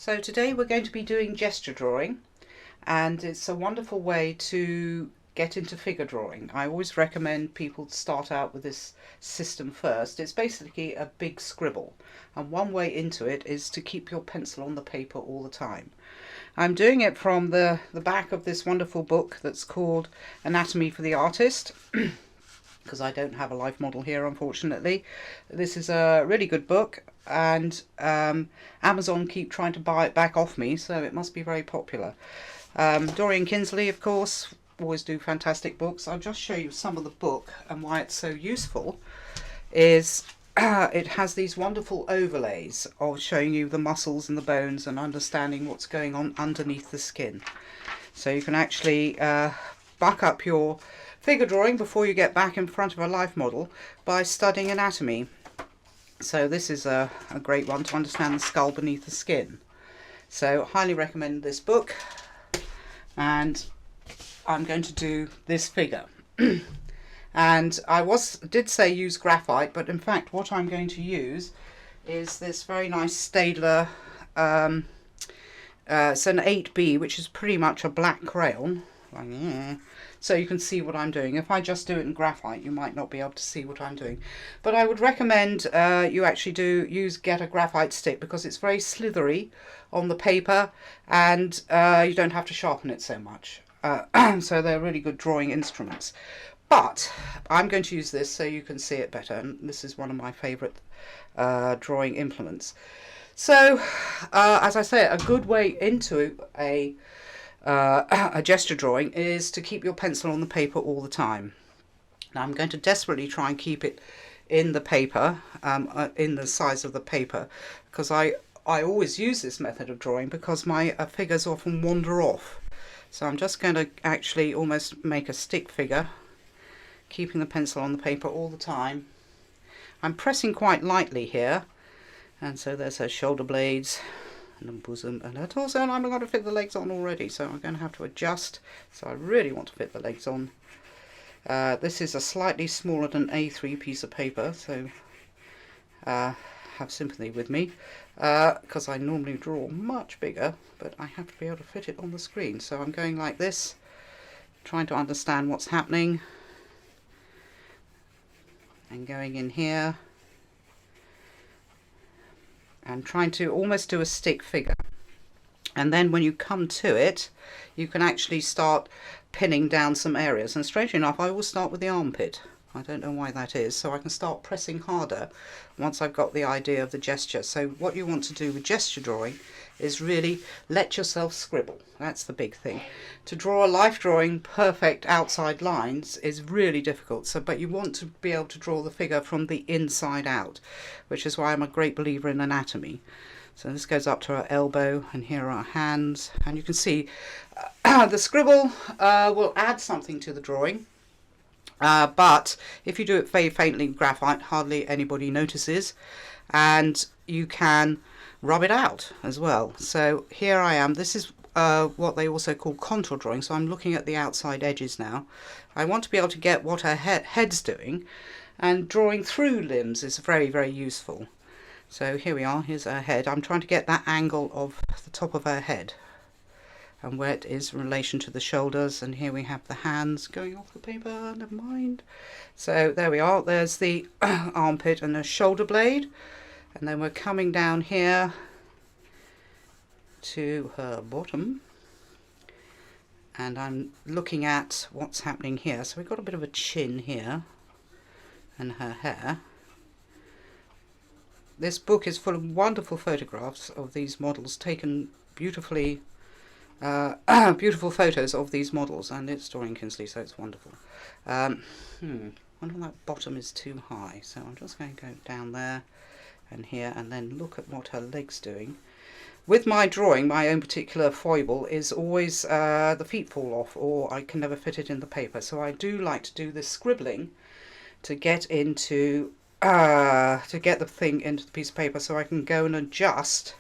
So today we're going to be doing gesture drawing, and it's a wonderful way to get into figure drawing. I always recommend people start out with this system first. It's basically a big scribble, and one way into it is to keep your pencil on the paper all the time. I'm doing it from the back of this wonderful book that's called Anatomy for the Artist. Because I don't have a life model here, unfortunately. This is a really good book, and Amazon keep trying to buy it back off me, so it must be very popular. Dorian Kinsley, of course, always do fantastic books. I'll just show you some of the book, and why it's so useful is it has these wonderful overlays of showing you the muscles and the bones and understanding what's going on underneath the skin. So you can actually buck up your figure drawing before you get back in front of a life model by studying anatomy. So this is a great one to understand the skull beneath the skin. So highly recommend this book, and I'm going to do this figure. And I did say use graphite, but in fact what I'm going to use is this very nice Staedtler, it's an 8B, which is pretty much a black crayon. So you can see what I'm doing. If I just do it in graphite, you might not be able to see what I'm doing. But I would recommend you actually get a graphite stick, because it's very slithery on the paper, and you don't have to sharpen it so much. So they're really good drawing instruments. But I'm going to use this so you can see it better, and this is one of my favourite drawing implements. So, as I say, a good way into a gesture drawing is to keep your pencil on the paper all the time. Now I'm going to desperately try and keep it in the paper, in the size of the paper, because I always use this method of drawing because my figures often wander off. So I'm just going to actually almost make a stick figure, keeping the pencil on the paper all the time. I'm pressing quite lightly here, and so there's her shoulder blades and the bosom and her torso, and I'm going to fit the legs on already, so I'm going to have to adjust. So I really want to fit the legs on. This is a slightly smaller than A3 piece of paper, so have sympathy with me, because I normally draw much bigger, but I have to be able to fit it on the screen. So I'm going like this, trying to understand what's happening, and going in here and trying to almost do a stick figure. And then when you come to it, you can actually start pinning down some areas. And strangely enough, I always start with the armpit. I don't know why that is. So I can start pressing harder once I've got the idea of the gesture. So what you want to do with gesture drawing is really let yourself scribble. That's the big thing. To draw a life drawing perfect outside lines is really difficult. But you want to be able to draw the figure from the inside out, which is why I'm a great believer in anatomy. So this goes up to our elbow, and here are our hands, and you can see the scribble will add something to the drawing. But if you do it very faintly with graphite, hardly anybody notices, and you can rub it out as well. So here I am. This is what they also call contour drawing. So I'm looking at the outside edges now. I want to be able to get what her head's doing, and drawing through limbs is very, very useful. So here we are. Here's her head. I'm trying to get that angle of the top of her head and where it is in relation to the shoulders. And here we have the hands going off the paper, never mind. So there we are, there's the armpit and the shoulder blade, and then we're coming down here to her bottom, and I'm looking at what's happening here. So we've got a bit of a chin here, and her hair. This book is full of wonderful photographs of these models, taken beautifully, beautiful photos of these models, and it's Dorian Kinsley, so it's wonderful. Wonder if that bottom is too high, so I'm just going to go down there and here, and then look at what her leg's doing. With my drawing, my own particular foible is always the feet fall off, or I can never fit it in the paper. So I do like to do this scribbling to get into to get the thing into the piece of paper, so I can go and adjust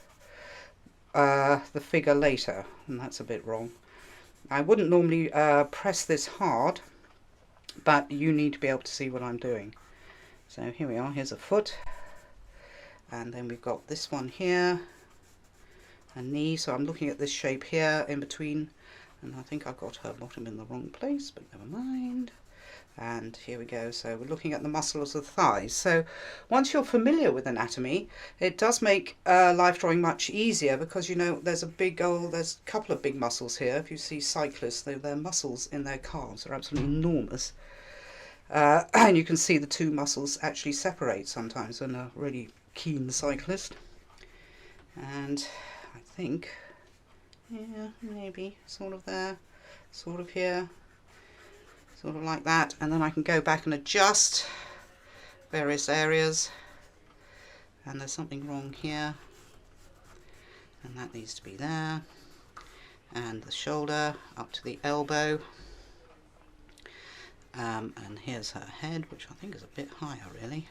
the figure later. And that's a bit wrong. I wouldn't normally press this hard, but you need to be able to see what I'm doing. So here we are, here's a foot, and then we've got this one here, and knee. So I'm looking at this shape here in between, and I think I've got her bottom in the wrong place, but never mind. And here we go. So we're looking at the muscles of the thighs. So once you're familiar with anatomy, it does make life drawing much easier, because you know there's a couple of big muscles here. If you see cyclists, their muscles in their calves are absolutely enormous. And you can see the two muscles actually separate sometimes when a really keen cyclist. And I think, yeah, maybe sort of there, sort of here, sort of like that. And then I can go back and adjust various areas. And there's something wrong here, and that needs to be there. And the shoulder up to the elbow. And here's her head, which I think is a bit higher really.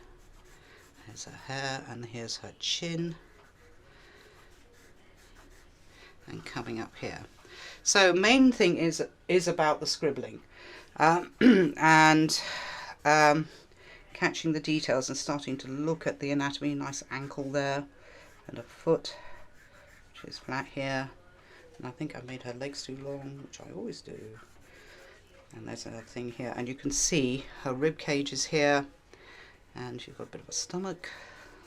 Here's her hair, and here's her chin. And coming up here. So main thing is about the scribbling, and catching the details and starting to look at the anatomy. Nice ankle there, and a foot which is flat here, and I think I made her legs too long, which I always do. And there's a thing here, and you can see her rib cage is here, and she's got a bit of a stomach,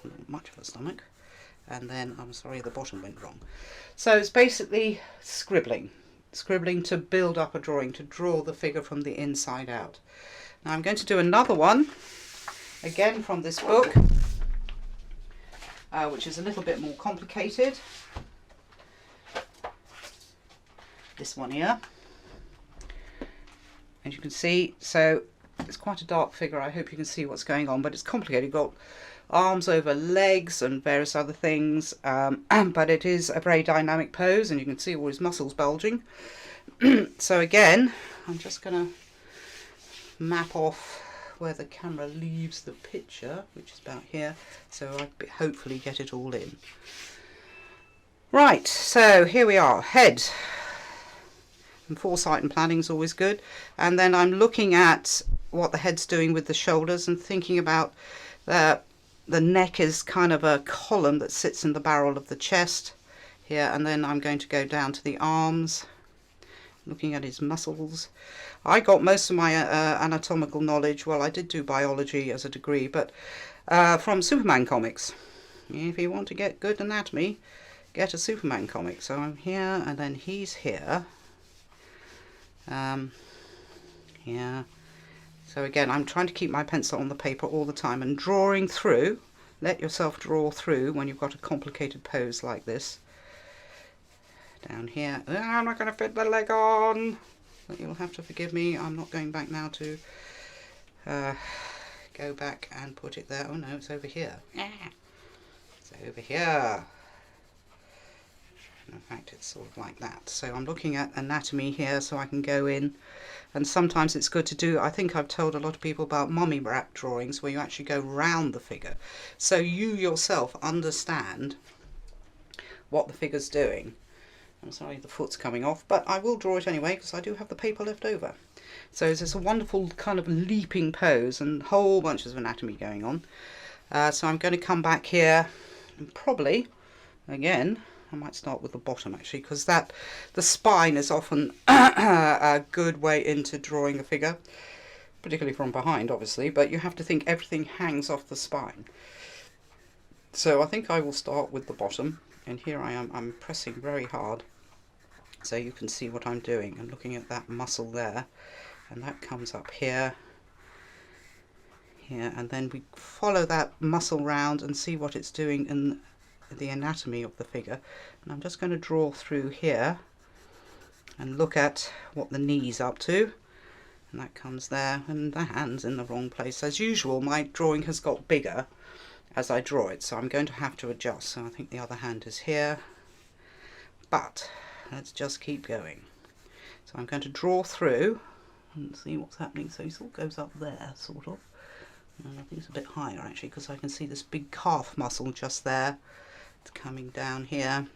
not much of a stomach. And then, I'm sorry, the bottom went wrong. So it's basically scribbling to build up a drawing, to draw the figure from the inside out. Now I'm going to do another one, again from this book, which is a little bit more complicated. This one here. As you can see, so it's quite a dark figure. I hope you can see what's going on, but it's complicated. You've got arms over legs and various other things, but it is a very dynamic pose, and you can see all his muscles bulging. So again, I'm just going to map off where the camera leaves the picture, which is about here, so I hopefully get it all in. Right, so here we are, head. And foresight and planning is always good. And then I'm looking at what the head's doing with the shoulders and thinking about the neck is kind of a column that sits in the barrel of the chest here. And then I'm going to go down to the arms, looking at his muscles. I got most of my anatomical knowledge, well, I did do biology as a degree, but from Superman comics. If you want to get good anatomy, get a Superman comic. So I'm here, and then he's here. Yeah. So again, I'm trying to keep my pencil on the paper all the time and drawing through. Let yourself draw through when you've got a complicated pose like this. Down here. Oh, I'm not going to fit the leg on. But you'll have to forgive me. I'm not going back now to go back and put it there. Oh no, it's over here. It's over here. In fact, it's sort of like that. So I'm looking at anatomy here, so I can go in, and sometimes it's good to do, I think I've told a lot of people about mummy wrap drawings where you actually go round the figure, so you yourself understand what the figure's doing. I'm sorry the foot's coming off, but I will draw it anyway because I do have the paper left over. So it's a wonderful kind of leaping pose and whole bunches of anatomy going on. So I'm going to come back here and probably, again, I might start with the bottom actually, because the spine is often a good way into drawing a figure, particularly from behind obviously, but you have to think everything hangs off the spine. So I think I will start with the bottom, and here I am, I'm pressing very hard so you can see what I'm doing. I'm looking at that muscle there, and that comes up here, and then we follow that muscle round and see what it's doing in the anatomy of the figure. And I'm just going to draw through here and look at what the knee's up to, and that comes there, and the hand's in the wrong place. As usual, my drawing has got bigger as I draw it, so I'm going to have to adjust. So I think the other hand is here, but let's just keep going. So I'm going to draw through and see what's happening. So he sort of goes up there, sort of. And I think it's a bit higher actually, because I can see this big calf muscle just there. It's coming down here,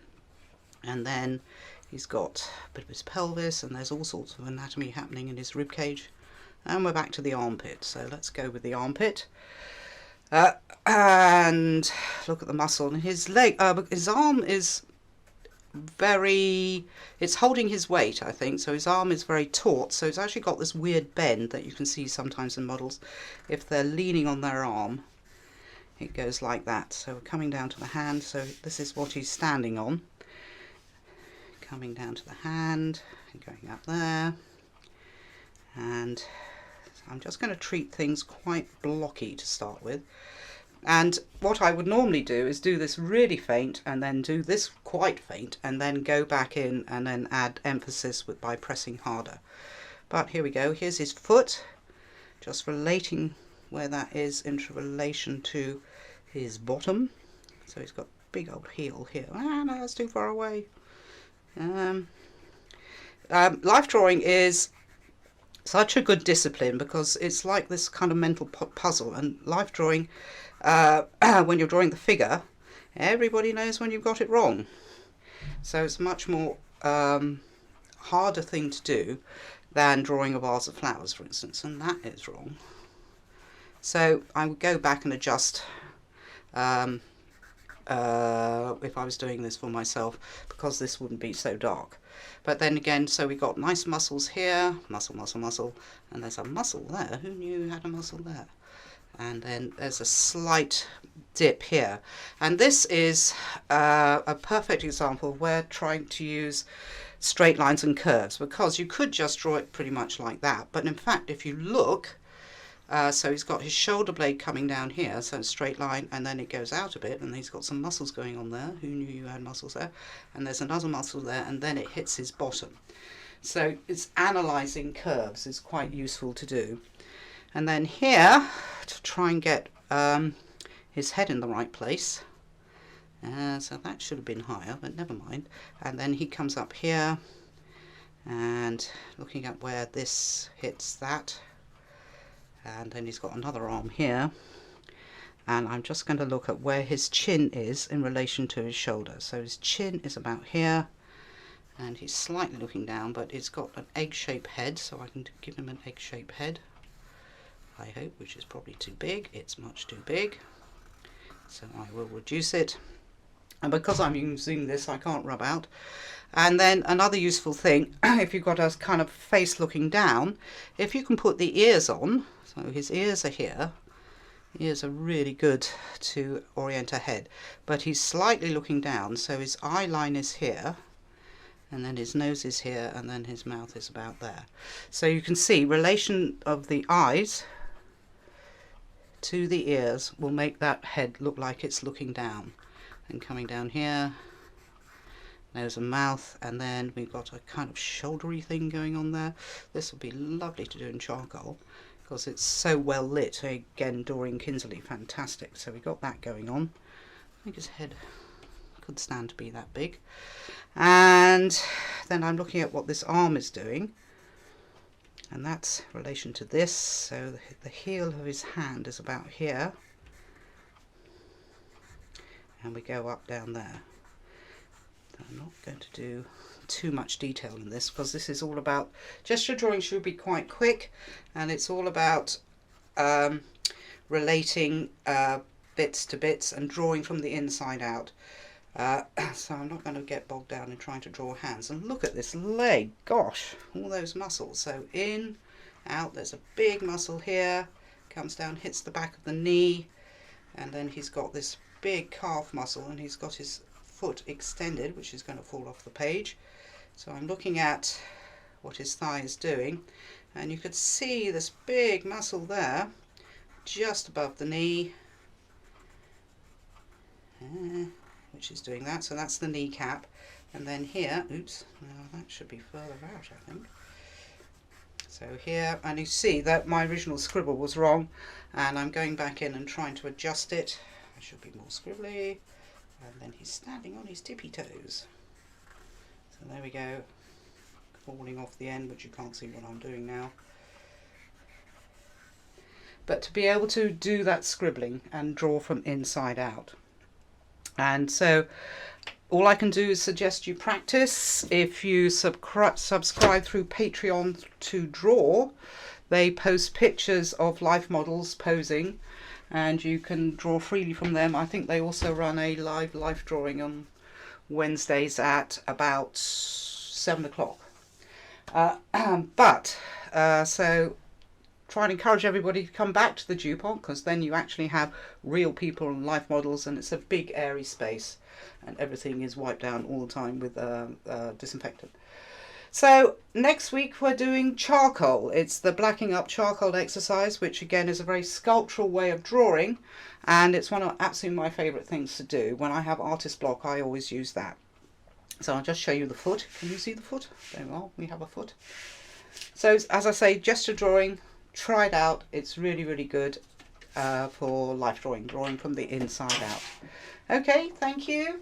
and then he's got a bit of his pelvis, and there's all sorts of anatomy happening in his rib cage. And we're back to the armpit, so let's go with the armpit. And look at the muscle, and his leg, his arm is it's holding his weight, I think, so his arm is very taut, so it's actually got this weird bend that you can see sometimes in models. If they're leaning on their arm, it goes like that. So we're coming down to the hand, so this is what he's standing on. Coming down to the hand and going up there, and I'm just going to treat things quite blocky to start with. And what I would normally do is do this really faint and then do this quite faint and then go back in and then add emphasis by pressing harder. But here we go, here's his foot, just relating where that is into relation to his bottom. So he's got a big old heel here. Ah, no, that's too far away. Life drawing is such a good discipline because it's like this kind of mental puzzle, and life drawing, when you're drawing the figure, everybody knows when you've got it wrong. So it's a much more harder thing to do than drawing a vase of flowers, for instance, and that is wrong. So I would go back and adjust if I was doing this for myself, because this wouldn't be so dark. But then again, so we got nice muscles here, muscle, muscle, muscle, and there's a muscle there. Who knew you had a muscle there? And then there's a slight dip here. And this is a perfect example of where trying to use straight lines and curves, because you could just draw it pretty much like that. But in fact, if you look, so he's got his shoulder blade coming down here, so a straight line, and then it goes out a bit, and he's got some muscles going on there. Who knew you had muscles there? And there's another muscle there, and then it hits his bottom. So it's analysing curves is quite useful to do. And then here, to try and get his head in the right place, so that should have been higher, but never mind. And then he comes up here, and looking at where this hits that, and then he's got another arm here, and I'm just going to look at where his chin is in relation to his shoulder. So his chin is about here, and he's slightly looking down, but it's got an egg-shaped head, so I can give him an egg-shaped head, I hope, which is probably too big. It's much too big, so I will reduce it. And because I'm using this, I can't rub out. And then another useful thing, if you've got a kind of face looking down, if you can put the ears on, so his ears are here, ears are really good to orient a head, but he's slightly looking down, so his eye line is here, and then his nose is here, and then his mouth is about there. So you can see relation of the eyes to the ears will make that head look like it's looking down. And coming down here, nose and mouth, and then we've got a kind of shouldery thing going on there. This would be lovely to do in charcoal because it's so well lit. Again, Doreen Kinsley, fantastic. So we got that going on. I think his head could stand to be that big. And then I'm looking at what this arm is doing, and that's in relation to this. So the heel of his hand is about here, and we go up down there. I'm not going to do too much detail in this because this is all about gesture drawing. Should be quite quick, and it's all about relating bits to bits and drawing from the inside out. So I'm not going to get bogged down in trying to draw hands. And look at this leg, gosh, all those muscles. So in, out, there's a big muscle here, comes down, hits the back of the knee, and then he's got this big calf muscle, and he's got his foot extended, which is going to fall off the page. So I'm looking at what his thigh is doing, and you could see this big muscle there just above the knee, which is doing that. So that's the kneecap, and then here, oops, now that should be further out, I think. So here, and you see that my original scribble was wrong, and I'm going back in and trying to adjust it. I should be more scribbly, and then he's standing on his tippy toes. So there we go, falling off the end, which you can't see what I'm doing now. But to be able to do that scribbling and draw from inside out. And so all I can do is suggest you practice. If you subscribe through Patreon to Draw, they post pictures of life models posing, and you can draw freely from them. I think they also run a live drawing on Wednesdays at about 7 o'clock. So try and encourage everybody to come back to the DuPont, because then you actually have real people and life models, and it's a big airy space, and everything is wiped down all the time with disinfectant. So next week we're doing charcoal. It's the blacking up charcoal exercise, which again is a very sculptural way of drawing, and it's one of absolutely my favourite things to do. When I have artist block, I always use that. So I'll just show you the foot. Can you see the foot? There we are, we have a foot. So as I say, gesture drawing, try it out. It's really, really good for life drawing from the inside out. Okay, thank you.